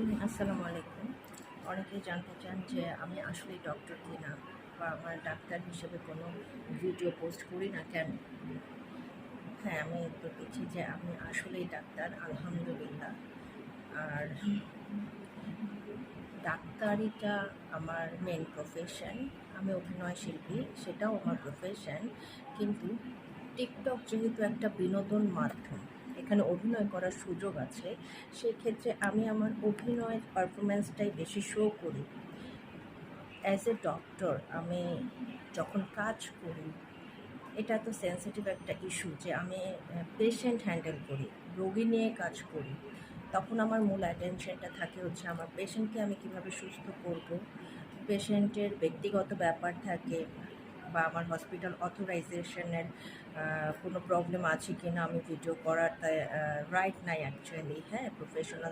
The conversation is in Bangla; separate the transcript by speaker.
Speaker 1: আসসালামু আলাইকুম। অনেকেই জানতে চান যে আমি আসলেই ডক্টর কিনা বা আমার ডাক্তার হিসেবে কোনো ভিডিও পোস্ট করি না কেন? হ্যাঁ, আমি উত্তর দিচ্ছি যে আমি আসলেই ডাক্তার, আলহামদুলিল্লাহ। আর ডাক্তারিটা আমার মেন প্রফেশন। আমি অভিনয় শিল্পী, সেটাও আমার প্রফেশন। কিন্তু টিকটক যেহেতু একটা বিনোদন মাধ্যম, এখানে অভিনয় করার সুযোগ আছে, সেক্ষেত্রে আমি আমার অভিনয়ের পারফরমেন্সটাই বেশি শো করি। অ্যাজ এ ডক্টর আমি যখন কাজ করি, এটা তো সেন্সিটিভ একটা ইস্যু যে আমি পেশেন্ট হ্যান্ডেল করি, রোগী নিয়ে কাজ করি। তখন আমার মূল অ্যাটেনশনটা থাকে হচ্ছে আমার পেশেন্টকে আমি কীভাবে সুস্থ করব, পেশেন্টের ব্যক্তিগত ব্যাপার থাকে বা আমার হসপিটাল অথরাইজেশনের কোনো প্রবলেম আছে কি না আমি ভিডিও করার রাইট নাই অ্যাকচুয়ালি। হ্যাঁ, প্রফেশনাল